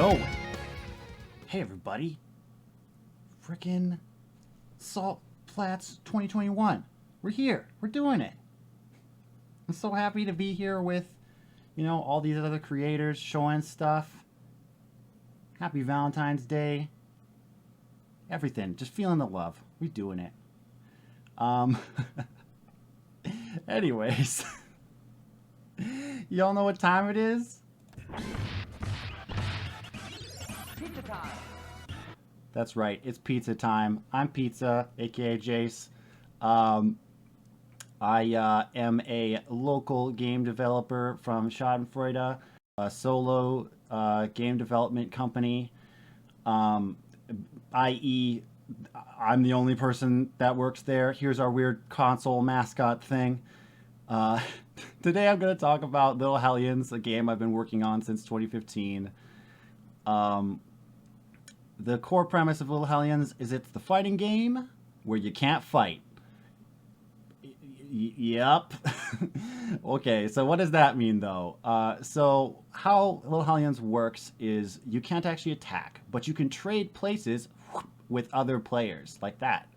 going. Hey everybody. Frickin' Salt Flats 2021. We're here. We're doing it. I'm so happy to be here with, you know, all these other creators showing stuff. Happy Valentine's Day. Everything. Just feeling the love. We're doing it. Anyways. Y'all know what time it is? Pizza time. That's right, it's pizza time. I'm Pizza, aka Jace. I am a local game developer from Schadenfreude, a solo game development company. I.e., I'm the only person that works there. Here's our weird console mascot thing. Today I'm going to talk about Little Hellions, a game I've been working on since 2015. The core premise of Little Hellions is it's the fighting game where you can't fight. Yep. Okay, so what does that mean, though? So how Little Hellions works is you can't actually attack, but you can trade places with other players, like that.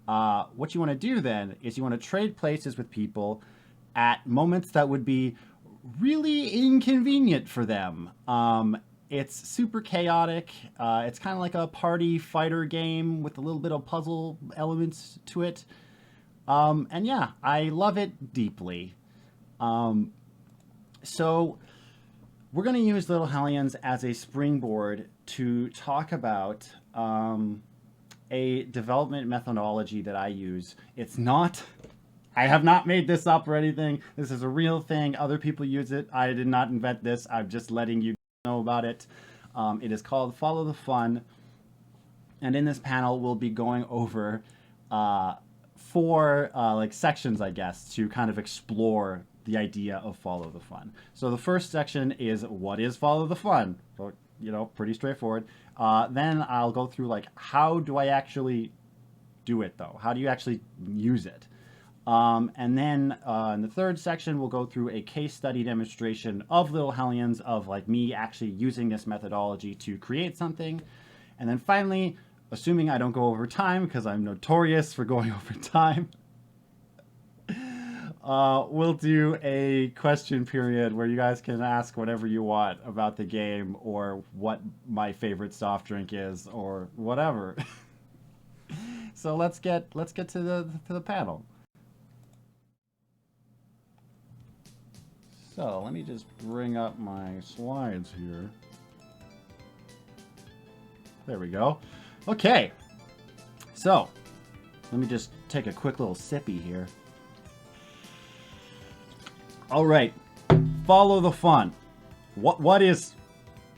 What you want to do, then, is you want to trade places with people at moments that would be really inconvenient for them. It's super chaotic. It's kind of like a party fighter game with a little bit of puzzle elements to it. And yeah, I love it deeply. So we're going to use Little Hellions as a springboard to talk about a development methodology that I use. It's not... I have not made this up or anything. This is a real thing. Other people use it. I did not invent this. I'm just letting you know about it. It is called Follow the Fun. And in this panel, we'll be going over four like sections, I guess, to kind of explore the idea of Follow the Fun. So the first section is, what is Follow the Fun? So, you know, pretty straightforward. Then I'll go through, like, how do I actually do it, though? How do you actually use it? And then in the third section, we'll go through a case study demonstration of Little Hellions, of like me actually using this methodology to create something. And then finally, assuming I don't go over time, because I'm notorious for going over time, we'll do a question period where you guys can ask whatever you want about the game, or what my favorite soft drink is, or whatever. So let's get to the panel. So let me just bring up my slides here. There we go. Okay. So let me just take a quick little sippy here. All right. Follow the Fun. What is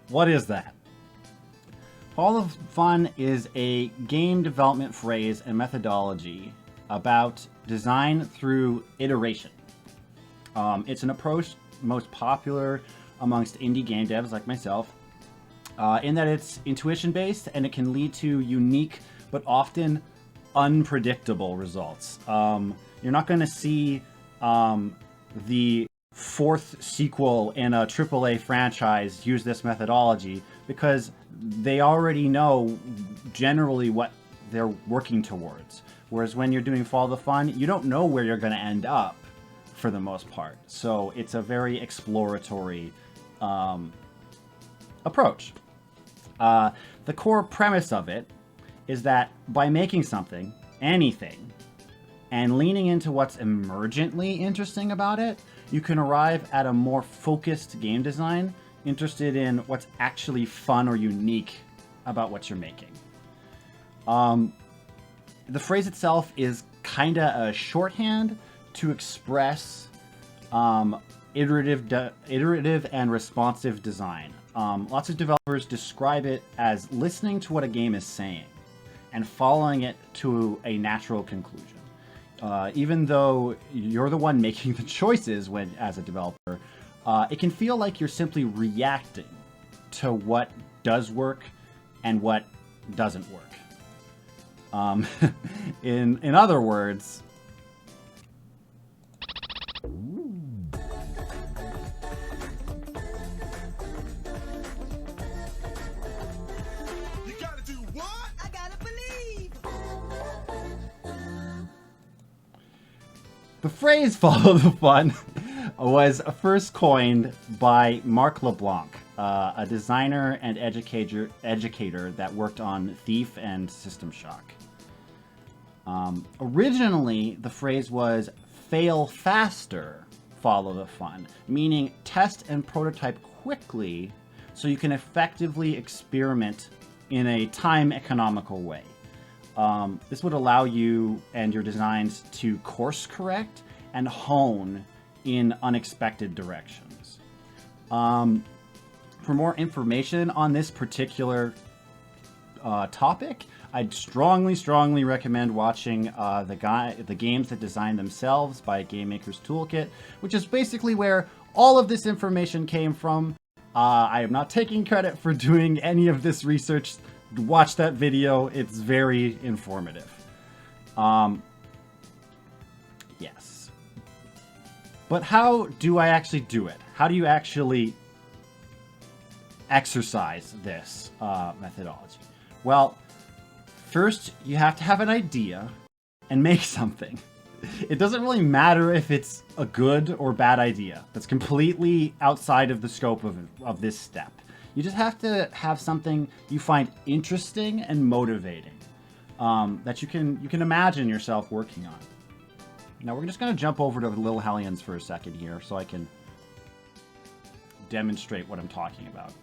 that? Follow the Fun is a game development phrase and methodology about design through iteration. It's an approach most popular amongst indie game devs like myself, in that it's intuition-based and it can lead to unique but often unpredictable results. You're not going to see the fourth sequel in a AAA franchise use this methodology, because they already know generally what they're working towards. Whereas when you're doing Follow the Fun, you don't know where you're going to end up, for the most part. So it's a very exploratory approach. The core premise of it is that by making something, anything, and leaning into what's emergently interesting about it, you can arrive at a more focused game design, interested in what's actually fun or unique about what you're making. The phrase itself is kinda a shorthand to express iterative and responsive design. Lots of developers describe it as listening to what a game is saying and following it to a natural conclusion. Even though you're the one making the choices as a developer, it can feel like you're simply reacting to what does work and what doesn't work. In other words, The phrase "follow the fun" was first coined by Marc LeBlanc, a designer and educator that worked on Thief and System Shock. Originally, the phrase was "fail faster, follow the fun," meaning test and prototype quickly so you can effectively experiment in a time economical way. This would allow you and your designs to course correct and hone in unexpected directions. For more information on this particular topic, I'd strongly recommend watching the Games That Design Themselves by Gamemaker's Toolkit, which is basically where all of this information came from. I am not taking credit for doing any of this research. Watch that video. It's very informative. Yes. But how do I actually do it? How do you actually exercise this methodology? Well, first you have to have an idea and make something. It doesn't really matter if it's a good or bad idea. That's completely outside of the scope of this step. You just have to have something you find interesting and motivating, that you can imagine yourself working on. Now we're just going to jump over to Little Hellions for a second here so I can demonstrate what I'm talking about.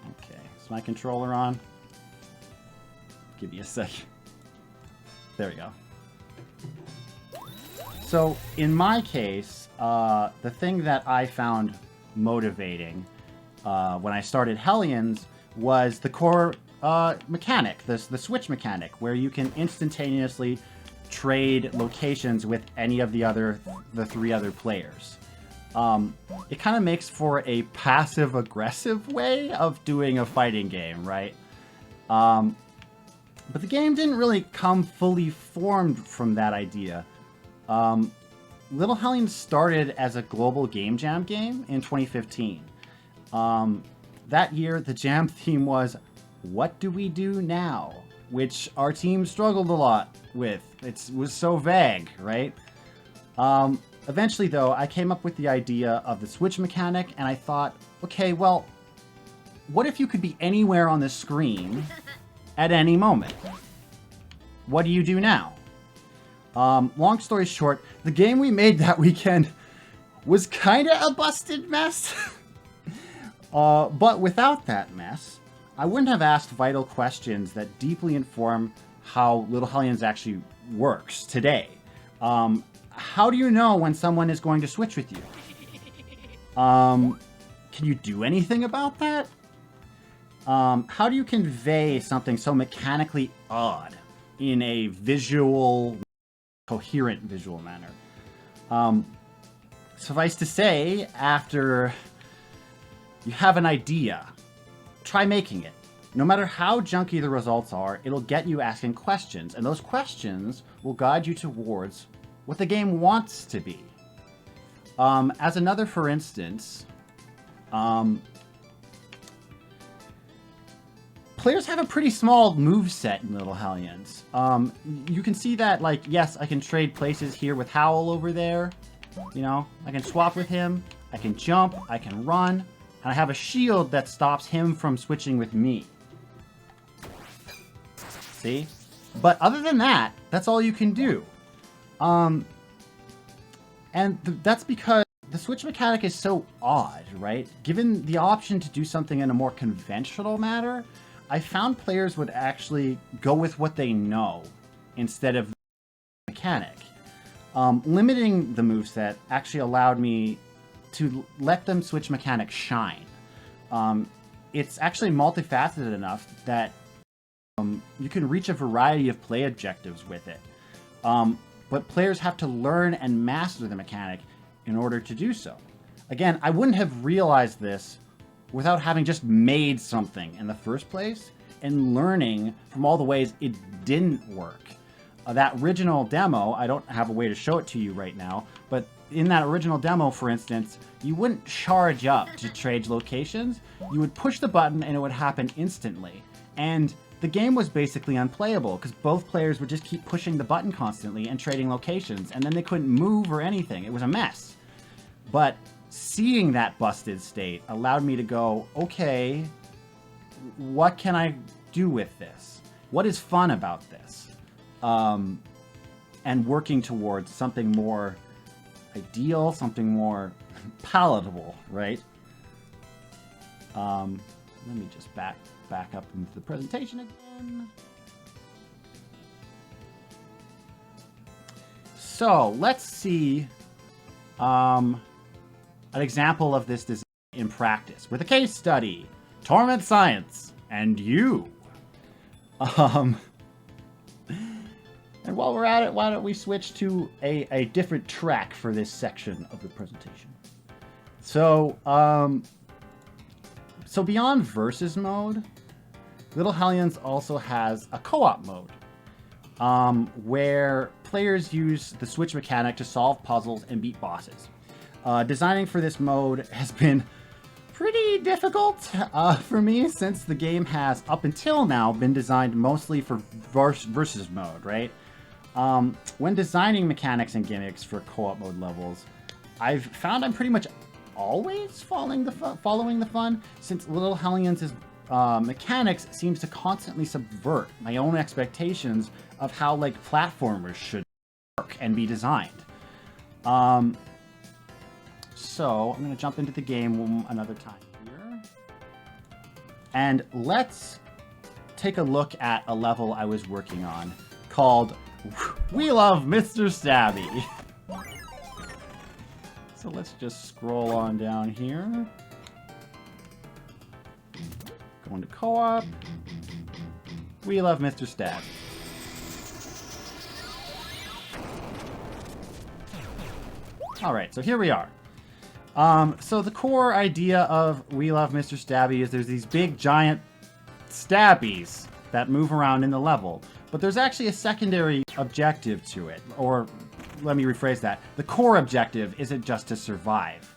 Okay, is my controller on? Give me a second. There we go. So in my case, the thing that I found motivating when I started Hellions was the core mechanic, the switch mechanic, where you can instantaneously trade locations with any of the three other players. It kind of makes for a passive-aggressive way of doing a fighting game, right? But the game didn't really come fully formed from that idea. Little Hellions started as a global game jam game in 2015. That year, the jam theme was, "What do we do now?" Which our team struggled a lot with. It was so vague, right? Eventually, though, I came up with the idea of the switch mechanic, and I thought, okay, well, what if you could be anywhere on the screen at any moment? What do you do now? Long story short, the game we made that weekend was kind of a busted mess. But without that mess, I wouldn't have asked vital questions that deeply inform how Little Hellions actually works today. How do you know when someone is going to switch with you? Can you do anything about that? How do you convey something so mechanically odd in a coherent visual manner? Suffice to say, after you have an idea, try making it. No matter how junky the results are, it'll get you asking questions, and those questions will guide you towards what the game wants to be. As another for instance, players have a pretty small move set in Little Hellions. You can see that, like, yes, I can trade places here with Howl over there. You know, I can swap with him, I can jump, I can run, and I have a shield that stops him from switching with me. See? But other than that, that's all you can do. That's because the switch mechanic is so odd, right? Given the option to do something in a more conventional manner, I found players would actually go with what they know instead of the mechanic. Limiting the moveset actually allowed me to let them switch mechanic shine. It's actually multifaceted enough that you can reach a variety of play objectives with it. But players have to learn and master the mechanic in order to do so. Again, I wouldn't have realized this without having just made something in the first place and learning from all the ways it didn't work. That original demo, I don't have a way to show it to you right now, but in that original demo, for instance, you wouldn't charge up to trade locations. You would push the button and it would happen instantly. And the game was basically unplayable because both players would just keep pushing the button constantly and trading locations, and then they couldn't move or anything. It was a mess. But seeing that busted state allowed me to go, okay, what can I do with this? What is fun about this? And working towards something more ideal, something more palatable, right? Let me just back up into the presentation again. So let's see an example of this design in practice with a case study, Torment Science, and you. And while we're at it, why don't we switch to a different track for this section of the presentation. So, so beyond versus mode, Little Hellions also has a co-op mode, where players use the switch mechanic to solve puzzles and beat bosses. Designing for this mode has been pretty difficult for me, since the game has, up until now, been designed mostly for versus mode, right? When designing mechanics and gimmicks for co-op mode levels, I've found I'm pretty much always following the fun, since Little Hellions' mechanics seems to constantly subvert my own expectations of how, like, platformers should work and be designed. So I'm going to jump into the game another time here. And let's take a look at a level I was working on called We Love Mr. Stabby. So let's just scroll on down here. Go into co-op. We Love Mr. Stabby. Alright, so here we are. So the core idea of We Love Mr. Stabby is there's these big giant stabbies that move around in the level. But there's actually a secondary objective to it. Or, let me rephrase that. The core objective isn't just to survive.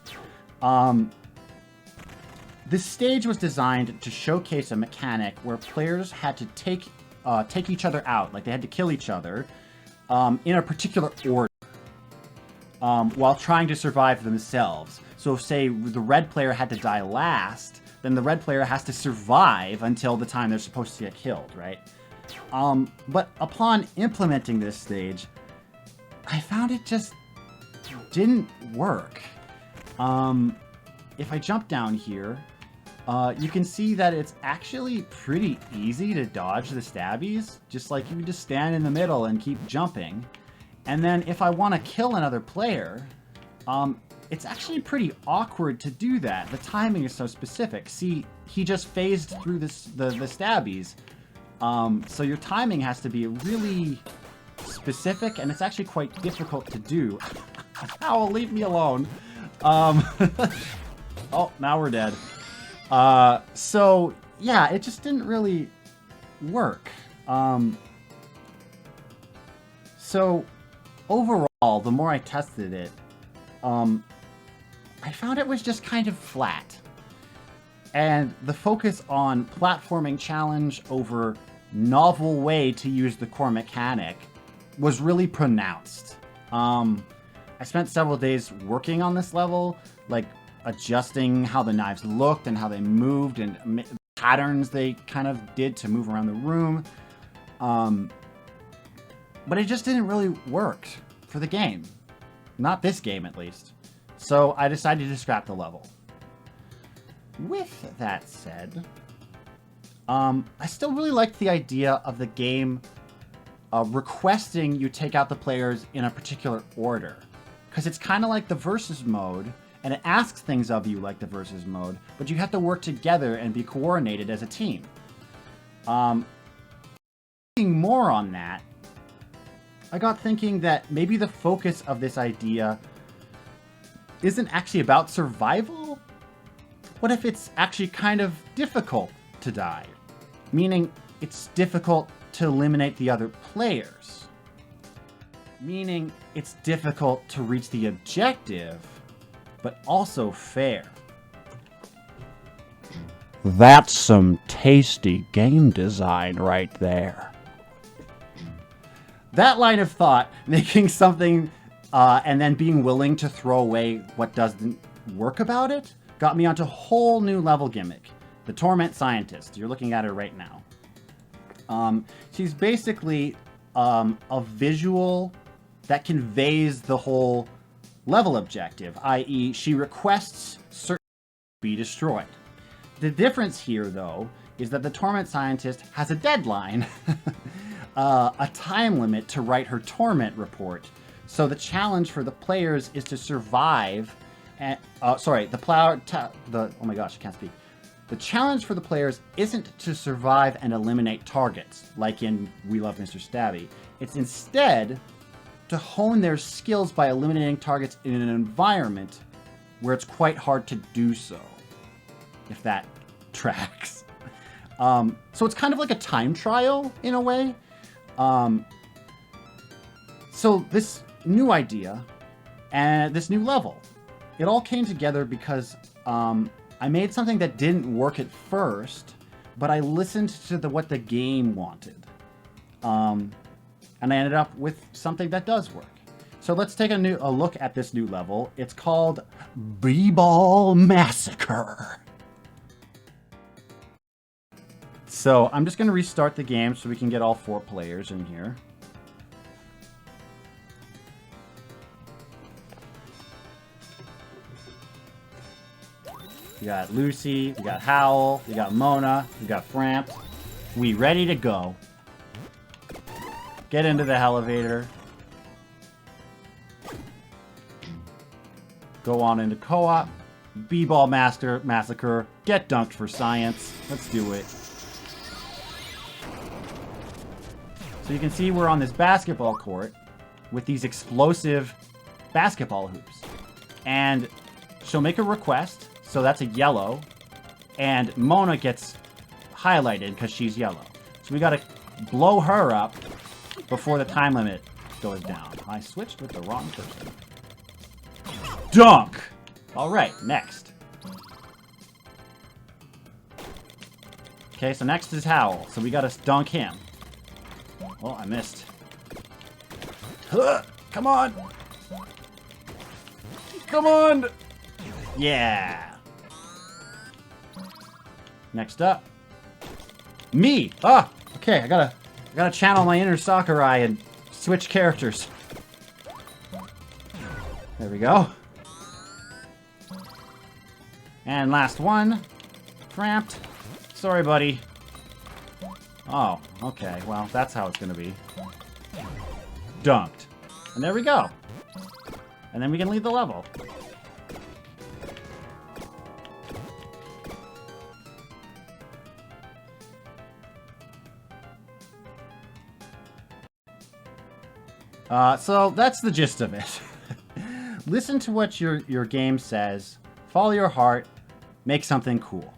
This stage was designed to showcase a mechanic where players had to take each other out. Like, they had to kill each other in a particular order. While trying to survive themselves. So if, say, the red player had to die last, then the red player has to survive until the time they're supposed to get killed, right? But upon implementing this stage, I found it just didn't work. If I jump down here, you can see that it's actually pretty easy to dodge the stabbies. Just like, you can just stand in the middle and keep jumping. And then if I want to kill another player, it's actually pretty awkward to do that. The timing is so specific. See, he just phased through the stabbies. So your timing has to be really specific, and it's actually quite difficult to do. Ow, leave me alone. Oh, now we're dead. So, yeah, it just didn't really work. So, overall, the more I tested it, I found it was just kind of flat. And the focus on platforming challenge over novel way to use the core mechanic was really pronounced. I spent several days working on this level, like adjusting how the knives looked and how they moved and patterns they kind of did to move around the room. But it just didn't really work for the game. Not this game, at least. So I decided to scrap the level. With that said, I still really liked the idea of the game requesting you take out the players in a particular order. Because it's kind of like the versus mode, and it asks things of you like the versus mode, but you have to work together and be coordinated as a team. Thinking more on that, I got thinking that maybe the focus of this idea isn't actually about survival. What if it's actually kind of difficult to die? Meaning, it's difficult to eliminate the other players. Meaning, it's difficult to reach the objective, but also fair. That's some tasty game design right there. That line of thought, making something and then being willing to throw away what doesn't work about it, got me onto a whole new level gimmick. The Torment Scientist. You're looking at her right now. She's basically a visual that conveys the whole level objective, i.e. she requests certain be destroyed. The difference here, though, is that the Torment Scientist has a deadline, a time limit to write her torment report. So the challenge for the players is to survive. Oh my gosh, I can't speak. The challenge for the players isn't to survive and eliminate targets, like in We Love Mr. Stabby. It's instead to hone their skills by eliminating targets in an environment where it's quite hard to do so. If that tracks. So it's kind of like a time trial in a way. So this new idea and this new level, it all came together because I made something that didn't work at first, but I listened to what the game wanted. And I ended up with something that does work. So let's take a look at this new level. It's called B-Ball Massacre. So I'm just going to restart the game so we can get all 4 players in here. We got Lucy, we got Howl, we got Mona, we got Frampt. We ready to go. Get into the elevator. Go on into co-op. B-Ball Massacre. Get dunked for science. Let's do it. So you can see we're on this basketball court with these explosive basketball hoops. And she'll make a request, so that's a yellow. And Mona gets highlighted because she's yellow. So we gotta blow her up before the time limit goes down. I switched with the wrong person. Dunk! Alright, next. Okay, so next is Howl. So we gotta dunk him. Oh, I missed. Come on! Come on! Yeah! Next up. Me! Ah! Okay, I gotta channel my inner Sakurai and switch characters. There we go. And last one. Frampt. Sorry, buddy. Oh, okay. Well, that's how it's gonna be. Dunked. And there we go. And then we can leave the level. So that's the gist of it. Listen to what your game says. Follow your heart. Make something cool.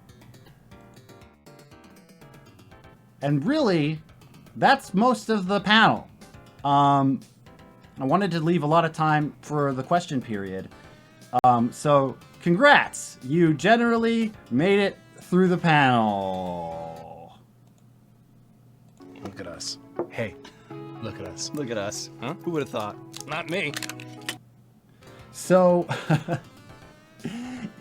And really, that's most of the panel. I wanted to leave a lot of time for the question period. So congrats! You generally made it through the panel. Look at us. Hey, look at us. Look at us. Huh? Who would have thought? Not me. So,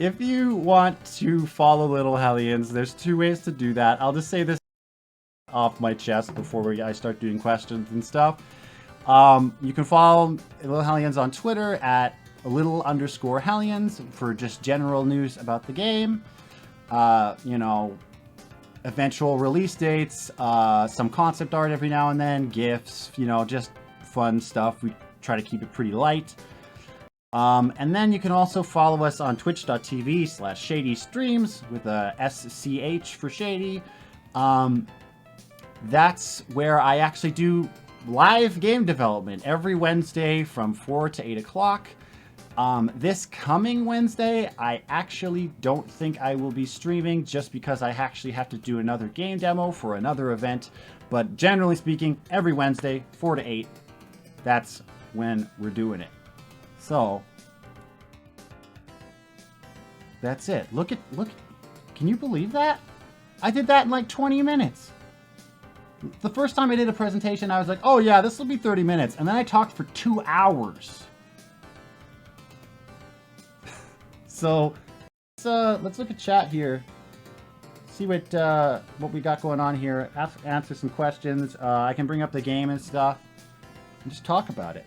if you want to follow Little Hellions, there's 2 ways to do that. I'll just say this off my chest before I start doing questions and stuff. You can follow Little Hellions on Twitter at little_hellions for just general news about the game. You know, eventual release dates, some concept art every now and then, GIFs, you know, just fun stuff. We try to keep it pretty light. And then you can also follow us on twitch.tv/shadystreams with a SCH for shady. That's where I actually do live game development every Wednesday from 4 to 8 o'clock. This coming Wednesday, I actually don't think I will be streaming just because I actually have to do another game demo for another event. But generally speaking, every Wednesday, 4 to 8, that's when we're doing it. So, that's it. Look, can you believe that? I did that in like 20 minutes. The first time I did a presentation, I was like, oh yeah, this will be 30 minutes. And then I talked for 2 hours. So let's look at chat here. See what we got going on here. Answer some questions. I can bring up the game and stuff. And just talk about it.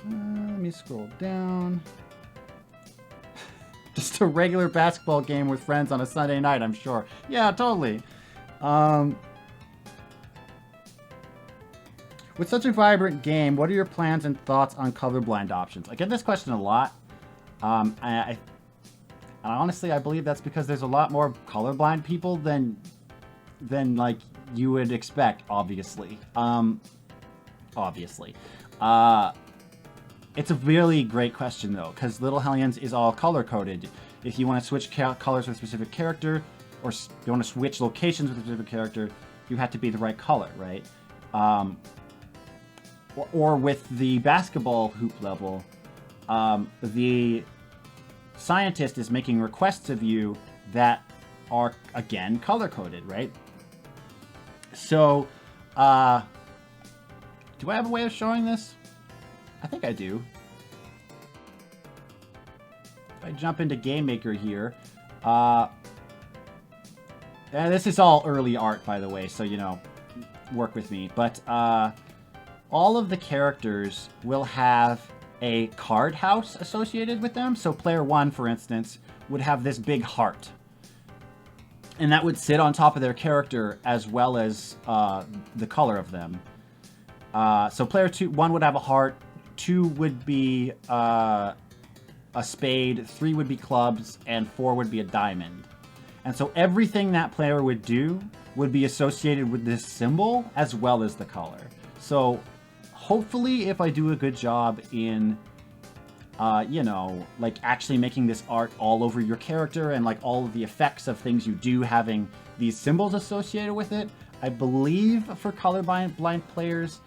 Let me scroll down. Just a regular basketball game with friends on a Sunday night, I'm sure. Yeah, totally. With such a vibrant game, what are your plans and thoughts on colorblind options? I get this question a lot. Honestly, I believe that's because there's a lot more colorblind people than like you would expect, obviously. It's a really great question, though, because Little Hellions is all color-coded. If you want to switch colors with a specific character, or you want to switch locations with a specific character, you have to be the right color, right? Or with the basketball hoop level, the scientist is making requests of you that are, again, color-coded, right? So, do I have a way of showing this? I think I do. If I jump into Gamemaker here, this is all early art, by the way, so, you know, work with me. But all of the characters will have a card house associated with them. So player 1, for instance, would have this big heart. And that would sit on top of their character as well as the color of them. So player 1 would have a heart. 2 would be a spade, 3 would be clubs, and 4 would be a diamond. And so everything that player would do would be associated with this symbol as well as the color. So hopefully if I do a good job in, you know, like actually making this art all over your character and like all of the effects of things you do having these symbols associated with it, I believe for colorblind players,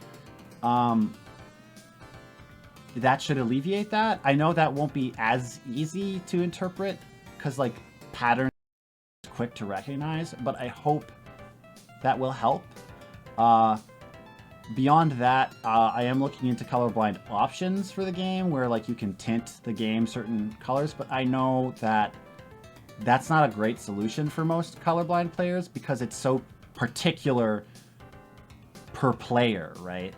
that should alleviate that. I know that won't be as easy to interpret because like patterns are quick to recognize, but I hope that will help. Beyond that, I am looking into colorblind options for the game where like you can tint the game certain colors, but I know that that's not a great solution for most colorblind players because it's so particular per player, right?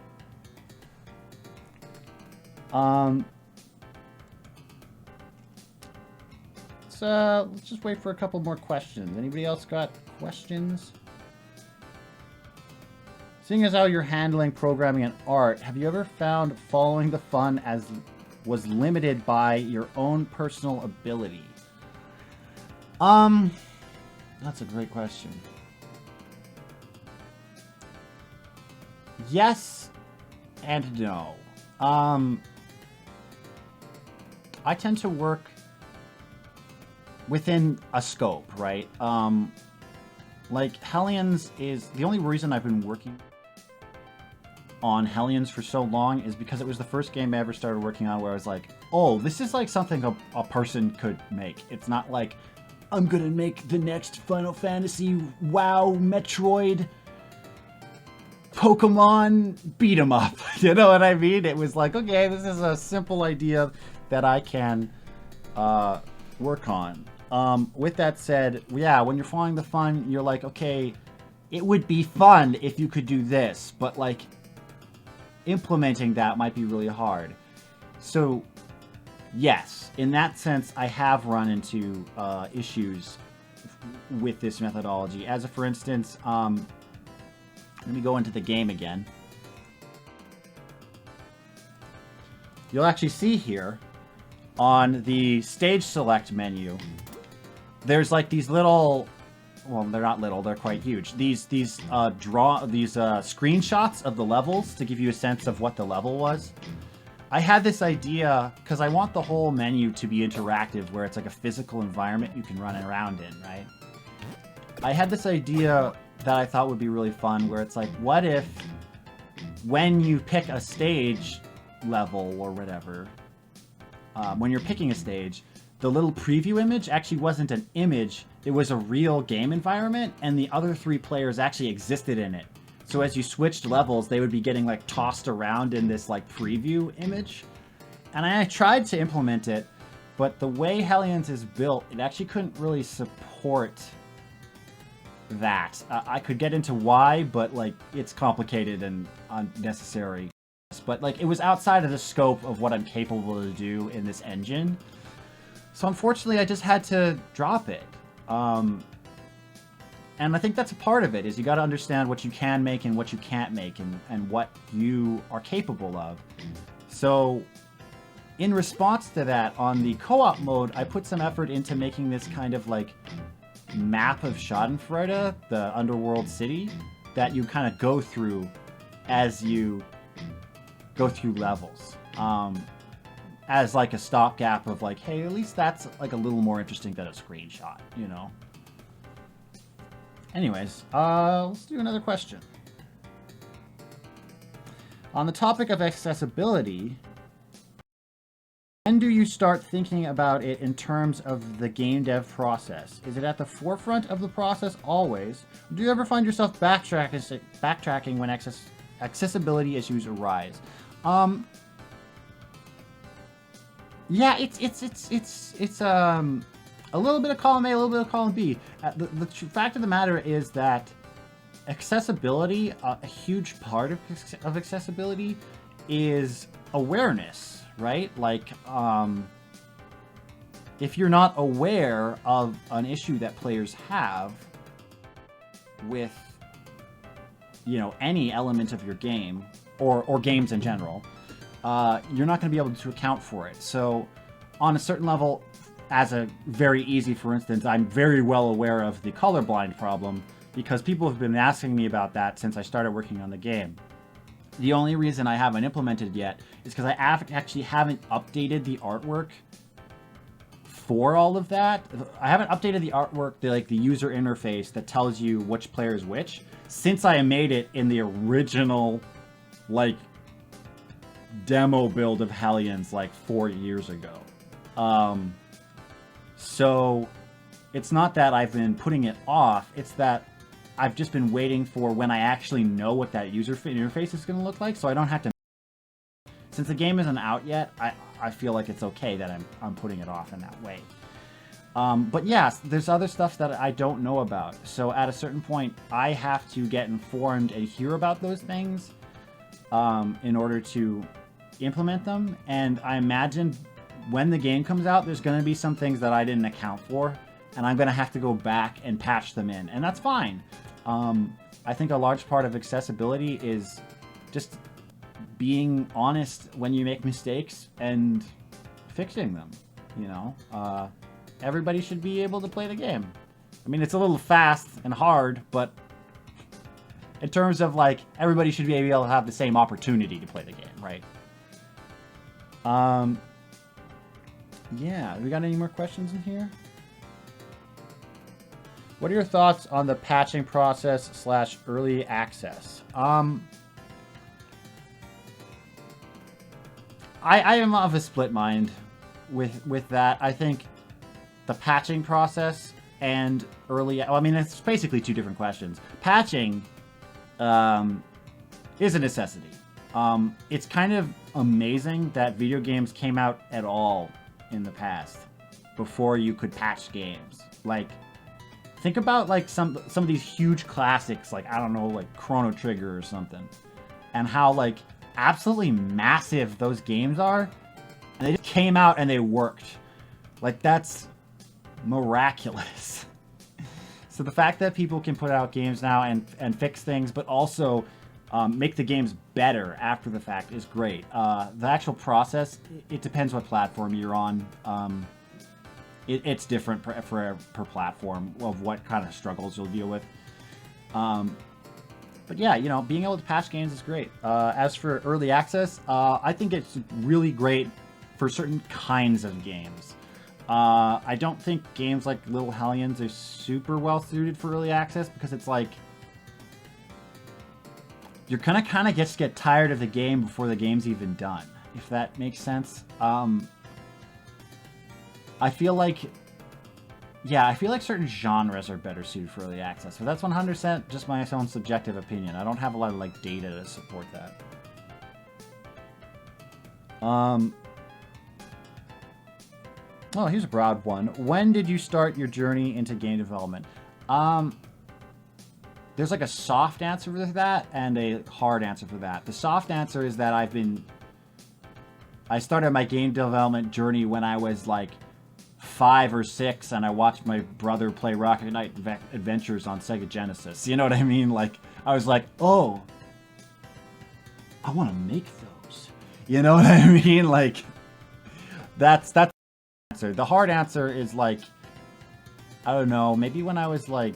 So let's just wait for a couple more questions. Anybody else got questions? Seeing as how you're handling programming and art, have you ever found following the fun as was limited by your own personal ability? That's a great question. Yes and no. I tend to work within a scope, right? Like Hellions is the only reason I've been working on Hellions for so long is because it was the first game I ever started working on where I was like, oh, this is like something a person could make. It's not like I'm gonna make the next Final Fantasy, WoW, Metroid, Pokemon beat 'em up. You know what I mean? It was like, okay, this is a simple idea that I can work on. With that said, yeah, when you're following the fun, you're like, okay, it would be fun if you could do this, but like implementing that might be really hard. So yes, in that sense, I have run into issues with this methodology. As a, for instance, let me go into the game again. You'll actually see here on the stage select menu, there's like these little, well, they're not little, they're quite huge. These screenshots of the levels to give you a sense of what the level was. I had this idea because I want the whole menu to be interactive, where it's like a physical environment you can run around in, right? I had this idea that I thought would be really fun, where it's like, what if when you pick a stage level or whatever, when you're picking a stage, the little preview image actually wasn't an image, it was a real game environment, and the other 3 players actually existed in it. So as you switched levels, they would be getting like tossed around in this like preview image. And I tried to implement it, but the way Hellions is built, it actually couldn't really support that. I could get into why, but like it's complicated and unnecessary. But like it was outside of the scope of what I'm capable to do in this engine. So unfortunately, I just had to drop it. And I think that's a part of it, is you got to understand what you can make and what you can't make, and what you are capable of. So in response to that, on the co-op mode, I put some effort into making this kind of like map of Schadenfreude, the underworld city, that you kind of go through as you go through levels. As like a stopgap of like, hey, at least that's like a little more interesting than a screenshot, you know? Anyways, let's do another question. On the topic of accessibility, when do you start thinking about it in terms of the game dev process? Is it at the forefront of the process always? Or do you ever find yourself backtracking when accessibility issues arise? Yeah, it's a little bit of column A, a little bit of column B. The fact of the matter is that accessibility, a huge part of accessibility, is awareness, right? Like, if you're not aware of an issue that players have with, you know, any element of your game, or games in general, you're not going to be able to account for it. So on a certain level, as a very easy, for instance, I'm very well aware of the colorblind problem, because people have been asking me about that since I started working on the game. The only reason I haven't implemented yet is because I actually haven't updated the artwork for all of that. I haven't updated the artwork, the user interface that tells you which player is which, since I made it in the original, like, demo build of Hellions like 4 years ago. So it's not that I've been putting it off, it's that I've just been waiting for when I actually know what that user interface is going to look like, so I don't have to. Since the game isn't out yet, I feel like it's okay that I'm putting it off in that way. But yes, there's other stuff that I don't know about. So at a certain point, I have to get informed and hear about those things in order to implement them. And I imagine when the game comes out, there's going to be some things that I didn't account for, and I'm going to have to go back and patch them in. And that's fine. I think a large part of accessibility is just being honest when you make mistakes and fixing them, you know? Everybody should be able to play the game. I mean, it's a little fast and hard, but in terms of, like, everybody should be able to have the same opportunity to play the game, right? Yeah, we got any more questions in here? What are your thoughts on the patching process / early access? I am of a split mind with that. I think the patching process and early... I mean, it's basically two different questions. Patching is a necessity. It's kind of amazing that video games came out at all in the past before you could patch games. Like, think about like some of these huge classics, like, I don't know, like Chrono Trigger or something, and how like absolutely massive those games are, and they just came out and they worked. Like, that's miraculous. So the fact that people can put out games now and fix things, but also make the games better after the fact is great. The actual process, it depends what platform you're on. It's different per platform of what kind of struggles you'll deal with. But yeah, you know, being able to patch games is great. As for early access, I think it's really great for certain kinds of games. I don't think games like Little Hellions are super well suited for early access, because it's like, you're gonna kind of just get tired of the game before the game's even done, if that makes sense. I feel like, yeah, I feel like certain genres are better suited for early access, but that's 100% just my own subjective opinion. I don't have a lot of like data to support that. Oh, here's a broad one. When did you start your journey into game development? There's like a soft answer for that and a hard answer for that. The soft answer is that I started my game development journey when I was like 5 or 6, and I watched my brother play Rocket Knight Adventures on Sega Genesis. You know what I mean? Like, I was like, oh, I want to make those. You know what I mean? Like, that's the answer. The hard answer is like, I don't know, maybe when I was like,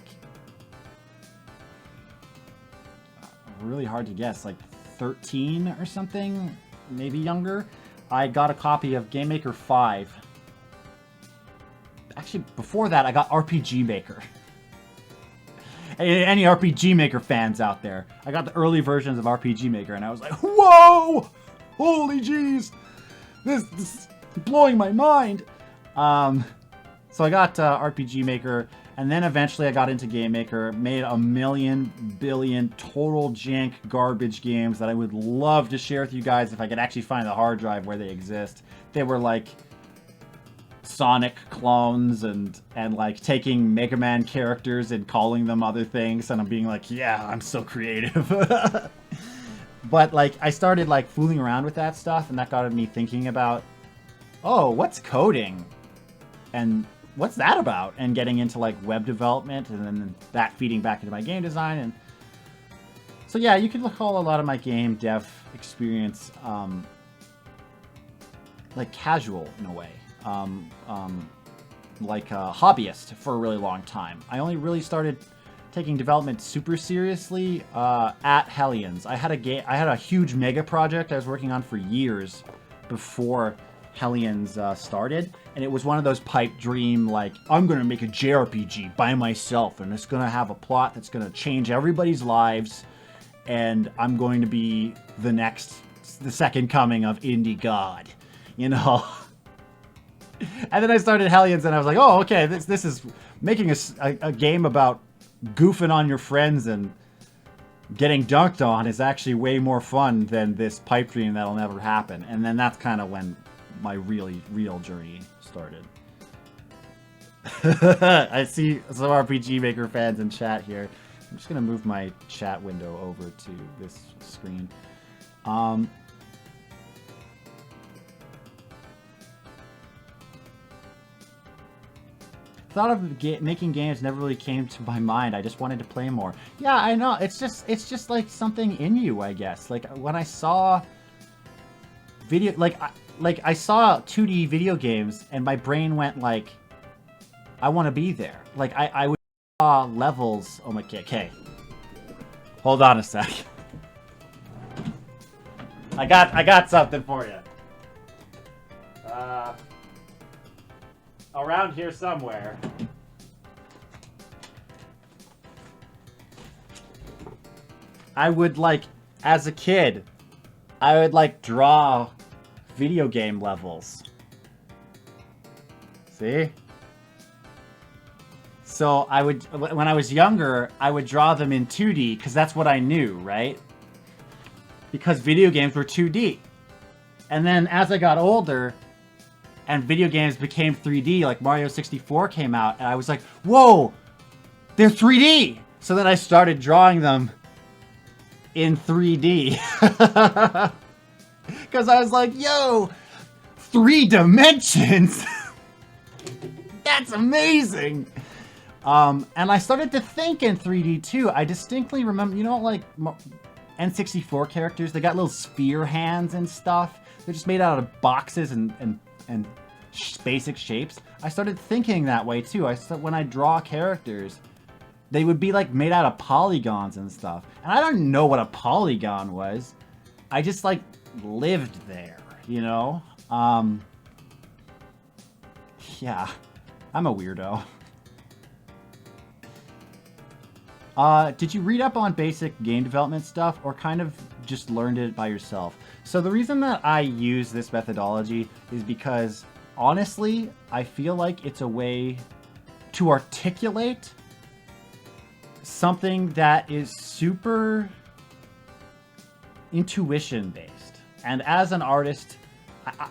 really hard to guess, like 13 or something, maybe younger. I got a copy of Gamemaker 5. Actually, before that, I got RPG Maker. Any RPG Maker fans out there? I got the early versions of RPG Maker, and I was like, whoa! Holy jeez! This is blowing my mind! So I got RPG Maker, and then eventually I got into Gamemaker, made a million, billion total jank garbage games that I would love to share with you guys if I could actually find the hard drive where they exist. They were like Sonic clones and like taking Mega Man characters and calling them other things, and I'm being like, yeah, I'm so creative. But like I started like fooling around with that stuff, and that got me thinking about, oh, what's coding? And what's that about? And getting into like web development, and then that feeding back into my game design. And so yeah, you could call a lot of my game dev experience like casual in a way. Like a hobbyist for a really long time. I only really started taking development super seriously at Hellions. I had a huge mega project I was working on for years before Hellions started, and it was one of those pipe dream, like, I'm gonna make a JRPG by myself, and it's gonna have a plot that's gonna change everybody's lives, and I'm going to be the second coming of indie god, you know. And then I started Hellions, and I was like, oh, okay, this is making a game about goofing on your friends and getting dunked on is actually way more fun than this pipe dream that'll never happen. And then that's kind of when my real journey started. I see some RPG Maker fans in chat here. I'm just going to move my chat window over to this screen. Thought of making games never really came to my mind. I just wanted to play more. Yeah, I know. It's just like something in you, I guess. Like when I saw video, like I saw 2D video games, and my brain went like, I want to be there. Like I would saw levels. Oh my, okay. Hold on a sec. I got something for you. Around here somewhere. I would like, as a kid, I would like draw video game levels. See? So I would, when I was younger, I would draw them in 2D because that's what I knew, right? Because video games were 2D. And then as I got older, and video games became 3D, like Mario 64 came out, and I was like, whoa, they're 3D! So then I started drawing them in 3D. Because I was like, yo, 3 dimensions! That's amazing! And I started to think in 3D too. I distinctly remember, you know, like N64 characters, they got little sphere hands and stuff. They're just made out of boxes and basic shapes. I started thinking that way too. When I draw characters, they would be like made out of polygons and stuff. And I don't know what a polygon was. I just like lived there, you know? Yeah, I'm a weirdo. Did you read up on basic game development stuff, or kind of just learned it by yourself? So the reason that I use this methodology is because honestly, I feel like it's a way to articulate something that is super intuition based. And as an artist,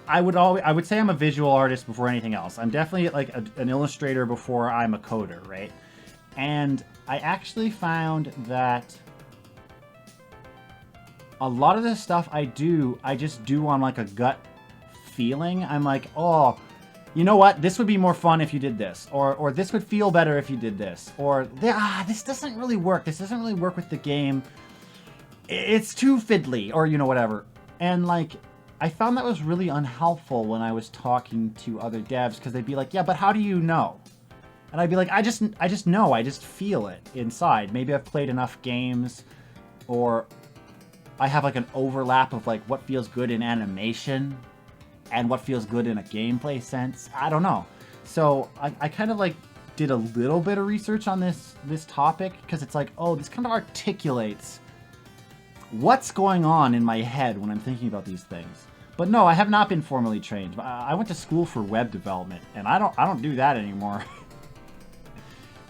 I would say I'm a visual artist before anything else. I'm definitely like an illustrator before I'm a coder, right? And I actually found that a lot of the stuff I just do on like a gut feeling. I'm like, oh, you know what? This would be more fun if you did this, or this would feel better if you did this, or this doesn't really work. This doesn't really work with the game. It's too fiddly, or you know, whatever. And like, I found that was really unhelpful when I was talking to other devs, because they'd be like, yeah, but how do you know? And I'd be like, I just know, I just feel it inside. Maybe I've played enough games, or I have like an overlap of like what feels good in animation and what feels good in a gameplay sense. I don't know. So I kind of like did a little bit of research on this topic, because it's like, oh, this kind of articulates what's going on in my head when I'm thinking about these things. But no, I have not been formally trained. I went to school for web development, and I don't do that anymore.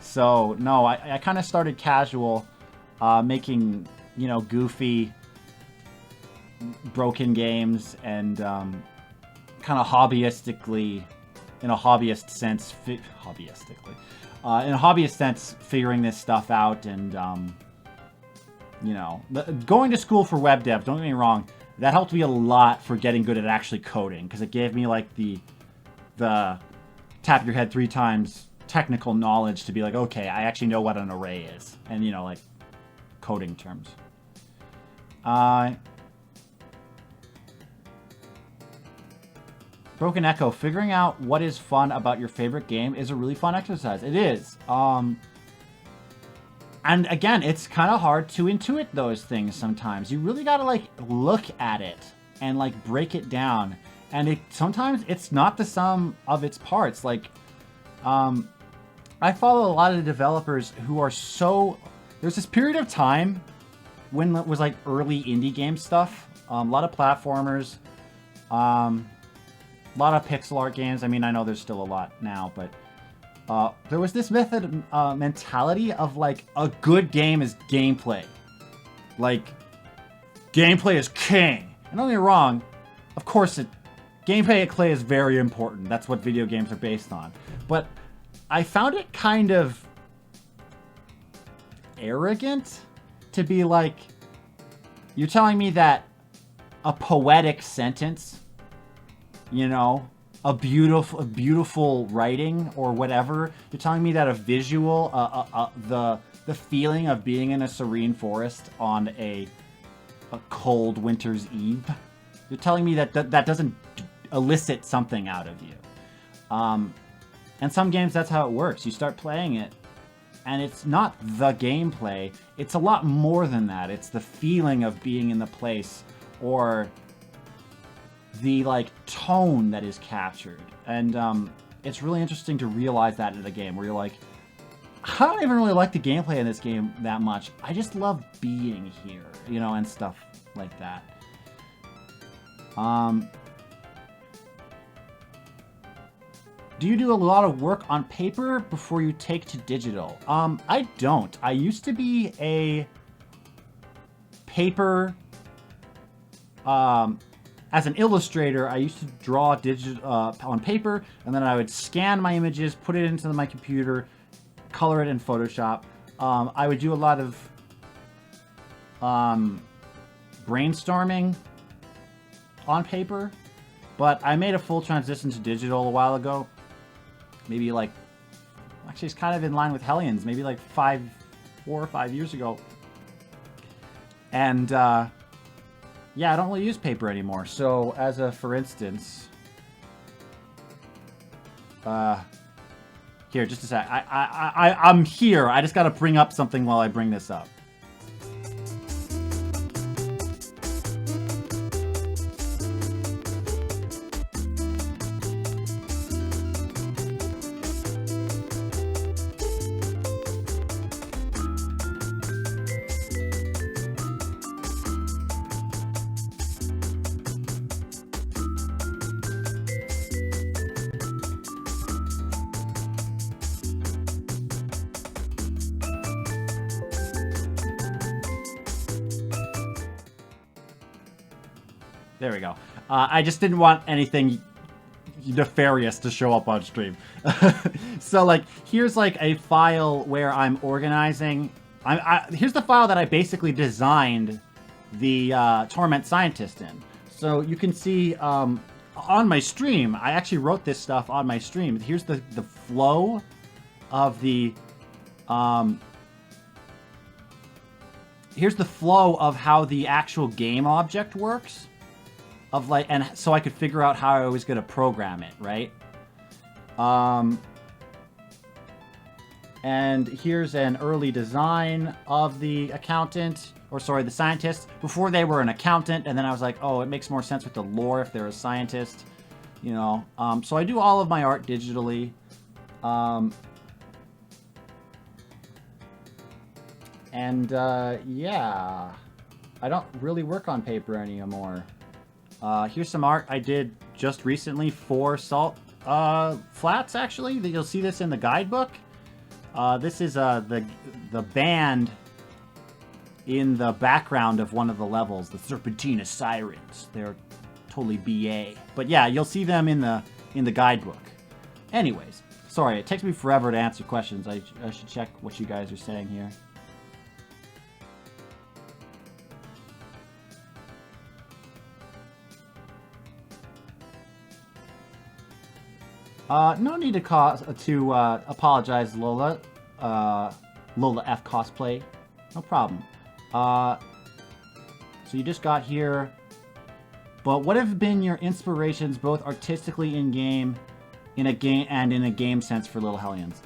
So no, I kind of started casual, making, you know, goofy, broken games, and kind of hobbyistically, in a hobbyist sense, figuring this stuff out. And you know, going to school for web dev, don't get me wrong, that helped me a lot for getting good at actually coding, because it gave me like the tap your head 3 times technical knowledge to be like, okay, I actually know what an array is, and you know, like coding terms. Broken Echo, figuring out what is fun about your favorite game is a really fun exercise. It is. And again, it's kind of hard to intuit those things sometimes. You really got to like look at it and like break it down. And sometimes it's not the sum of its parts. Like, I follow a lot of the developers who are so... There's this period of time when it was like early indie game stuff. A lot of platformers. A lot of pixel art games. I mean, I know there's still a lot now, but... there was this mentality of like, a good game is gameplay. Like, gameplay is king. And don't get me wrong, of course gameplay at play is very important. That's what video games are based on. But I found it kind of arrogant to be like, you're telling me that a poetic sentence, you know, a beautiful writing or whatever, you're telling me that a visual, the feeling of being in a serene forest on a cold winter's eve, you're telling me that doesn't elicit something out of you. And some games, that's how it works. You start playing it, and it's not the gameplay. It's a lot more than that. It's the feeling of being in the place, or the like tone that is captured. And it's really interesting to realize that in a game where you're like, I don't even really like the gameplay in this game that much. I just love being here, you know, and stuff like that. Do you do a lot of work on paper before you take to digital? I don't. I used to be a paper... as an illustrator, I used to draw on paper, and then I would scan my images, put it into my computer, color it in Photoshop. I would do a lot of brainstorming on paper, but I made a full transition to digital a while ago. Maybe like, actually it's kind of in line with Hellions, maybe like 4 or 5 years ago. And yeah, I don't really use paper anymore. So, as a for instance, here, just a sec. I'm here. I just got to bring up something while I bring this up. There we go. I just didn't want anything nefarious to show up on stream. So like, here's like a file where I'm organizing. Here's the file that I basically designed the Torment Scientist in. So you can see on my stream, I actually wrote this stuff on my stream. Here's the flow of the here's the flow of how the actual game object works. Of like, and so I could figure out how I was going to program it, right? And here's an early design of the accountant, or sorry, the scientist, before they were an accountant, and then I was like, oh, it makes more sense with the lore if they're a scientist, you know? So I do all of my art digitally. Yeah, I don't really work on paper anymore. Here's some art I did just recently for Salt Flats, actually. You'll see this in the guidebook. This is the band in the background of one of the levels, the Serpentina Sirens. They're totally BA. But yeah, you'll see them in the guidebook. Anyways, sorry, it takes me forever to answer questions. I should check what you guys are saying here. No need to apologize, Lola. Lola F cosplay. No problem. So you just got here. But what have been your inspirations, both artistically in game, in a game sense for Little Hellions?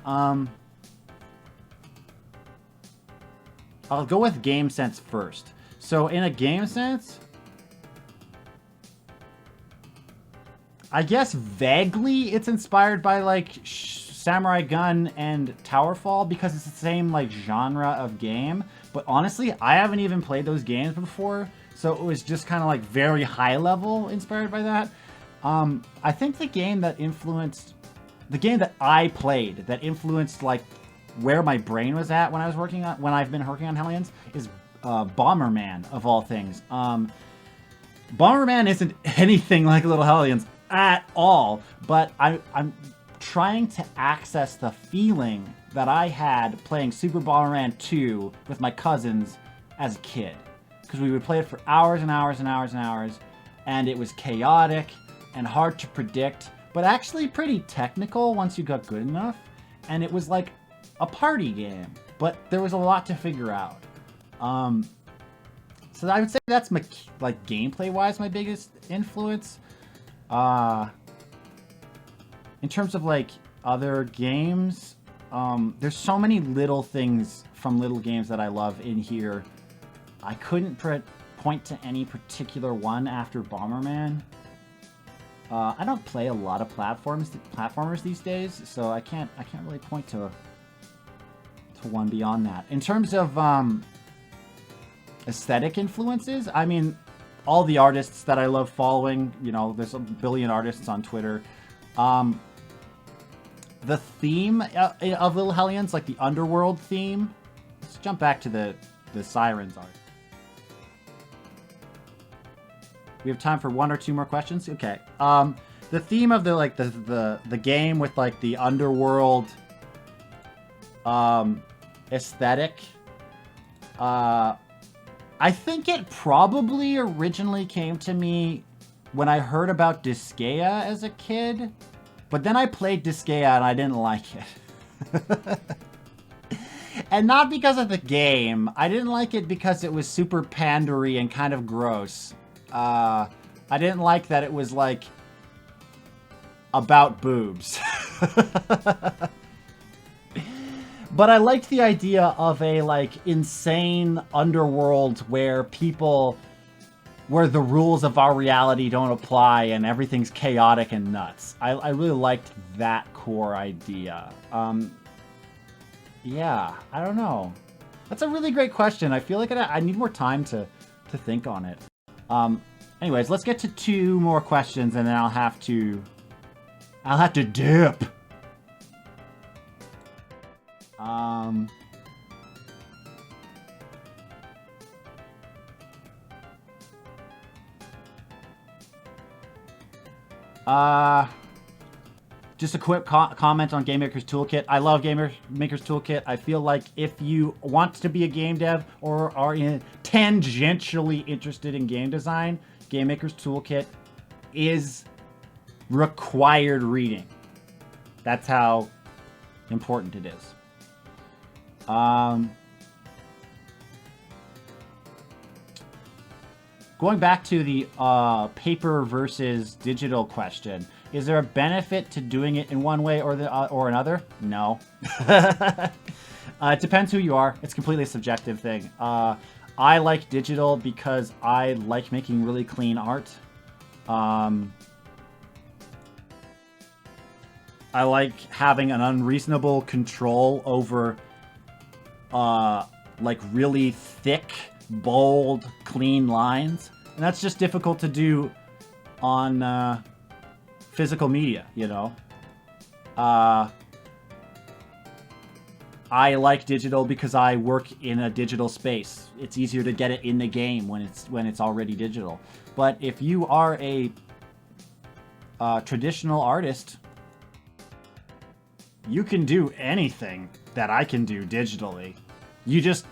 I'll go with game sense first. So in a game sense, I guess vaguely it's inspired by like Samurai Gun and Towerfall because it's the same like genre of game. But honestly, I haven't even played those games before, so it was just kind of like very high level inspired by that. I think the game that I played that influenced like where my brain was at when I've been working on Hellions is Bomberman of all things. Bomberman isn't anything like Little Hellions at all, but I'm trying to access the feeling that I had playing Super Bomberman 2 with my cousins as a kid, because we would play it for hours and hours and hours and hours, and it was chaotic and hard to predict, but actually pretty technical once you got good enough, and it was like a party game, but there was a lot to figure out. So I would say that's my, like, gameplay wise, my biggest influence. In terms of like other games, there's so many little things from little games that I love in here. I couldn't point to any particular one after Bomberman. I don't play a lot of platformers these days, so I can't really point to one beyond that. In terms of aesthetic influences, I mean, all the artists that I love following, you know, there's a billion artists on Twitter. The theme of Little Hellions, like the underworld theme. Let's jump back to the Sirens art. We have time for one or two more questions. Okay. The theme of the game with like the underworld aesthetic. I think it probably originally came to me when I heard about Disgaea as a kid, but then I played Disgaea and I didn't like it. And not because of the game. I didn't like it because it was super pandery and kind of gross. I didn't like that it was like about boobs. But I liked the idea of a like insane underworld where the rules of our reality don't apply and everything's chaotic and nuts. I really liked that core idea. Yeah, I don't know. That's a really great question. I feel like I need more time to think on it. Anyways, let's get to two more questions and then I'll have to dip. Just a quick comment on Gamemaker's Toolkit. I love Gamemaker's Toolkit. I feel like if you want to be a game dev or are tangentially interested in game design, Gamemaker's Toolkit is required reading. That's how important it is. Going back to the paper versus digital question, is there a benefit to doing it in one way or another? No. It depends who you are. It's completely a subjective thing. I like digital because I like making really clean art. I like having an unreasonable control over like really thick, bold, clean lines. And that's just difficult to do on physical media, you know. I like digital because I work in a digital space. It's easier to get it in the game when it's already digital. But if you are a traditional artist, you can do anything that I can do digitally. You just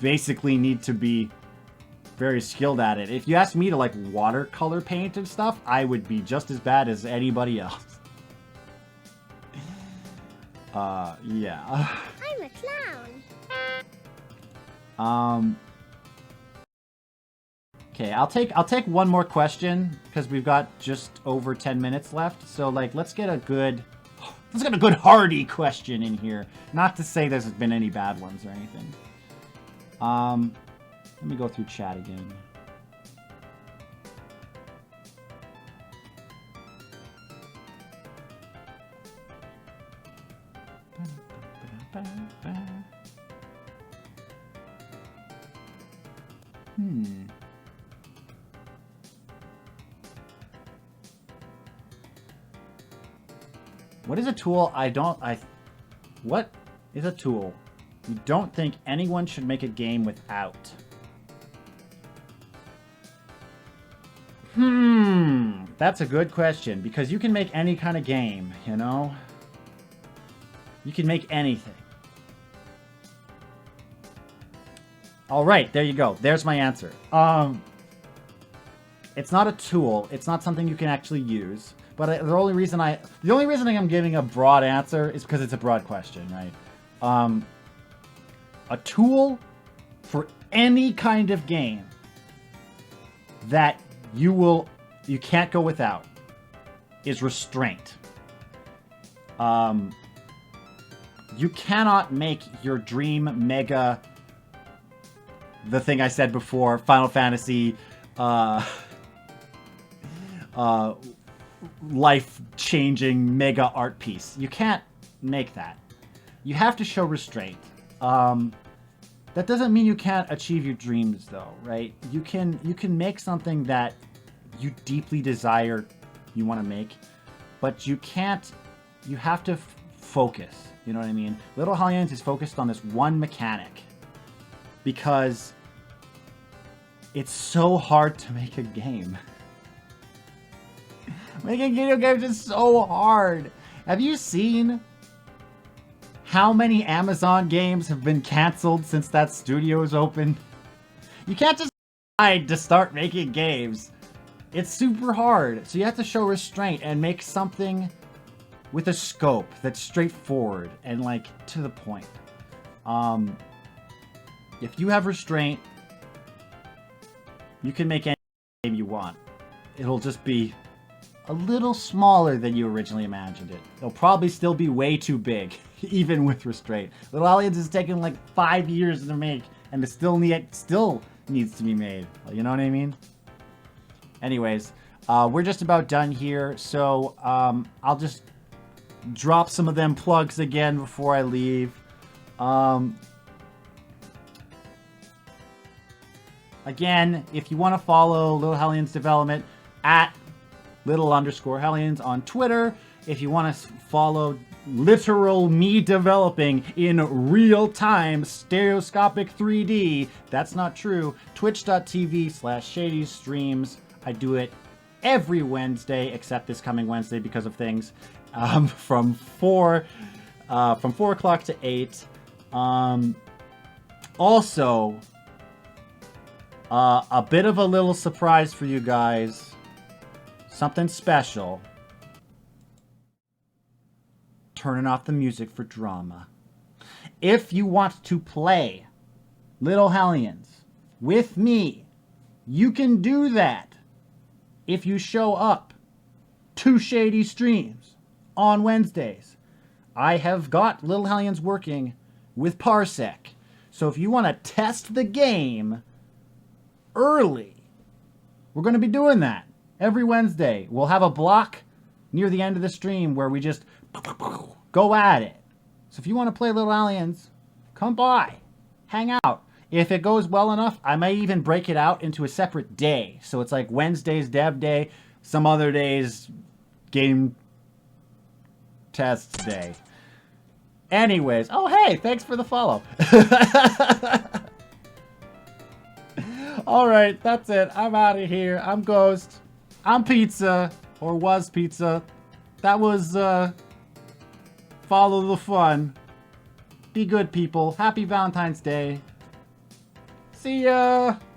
basically need to be very skilled at it. If you ask me to like watercolor paint and stuff, I would be just as bad as anybody else. Yeah. I'm a clown. Okay, I'll take one more question because we've got just over 10 minutes left. So like, let's get a good hearty question in here. Not to say there's been any bad ones or anything. Let me go through chat again. What is a tool what is a tool you don't think anyone should make a game without? That's a good question, because you can make any kind of game, you know? You can make anything. All right, there you go. There's my answer. It's not a tool. It's not something you can actually use. But the only reason I'm giving a broad answer is because it's a broad question, right? A tool for any kind of game that you can't go without is restraint. You cannot make your dream mega, the thing I said before, Final Fantasy, life-changing mega art piece. You can't make that. You have to show restraint. That doesn't mean you can't achieve your dreams, though, right? You can make something that you deeply desire, you want to make, but you can't. You have to focus. You know what I mean? Little Hellions is focused on this one mechanic because it's so hard to make a game. Making video games is so hard. Have you seen how many Amazon games have been canceled since that studio is open? You can't just decide to start making games. It's super hard. So you have to show restraint and make something with a scope that's straightforward and like to the point. If you have restraint, you can make any game you want. It'll just be a little smaller than you originally imagined it. It'll probably still be way too big, even with restraint. Little Hellions has taken like 5 years to make, and it still needs to be made. You know what I mean? Anyways, we're just about done here, so I'll just drop some of them plugs again before I leave. Again, if you want to follow Little Hellions development at Little_Hellions on Twitter. If you want to follow literal me developing in real time, stereoscopic 3D, that's not true. Twitch.tv/ShadyStreams. I do it every Wednesday except this coming Wednesday because of things, from 4 o'clock to 8. Also, a bit of a little surprise for you guys. Something special. Turning off the music for drama. If you want to play Little Hellions with me, you can do that if you show up to Shady Streams on Wednesdays. I have got Little Hellions working with Parsec. So if you want to test the game early, we're going to be doing that every Wednesday. We'll have a block near the end of the stream where we just go at it. So if you want to play Little Hellions, come by, hang out. If it goes well enough, I may even break it out into a separate day. So it's like Wednesday's dev day, some other days game test day. Anyways, oh hey, thanks for the follow. Alright, that's it. I'm out of here. I'm Ghost. I'm Pizza, or was Pizza. That was, follow the fun. Be good, people. Happy Valentine's Day. See ya!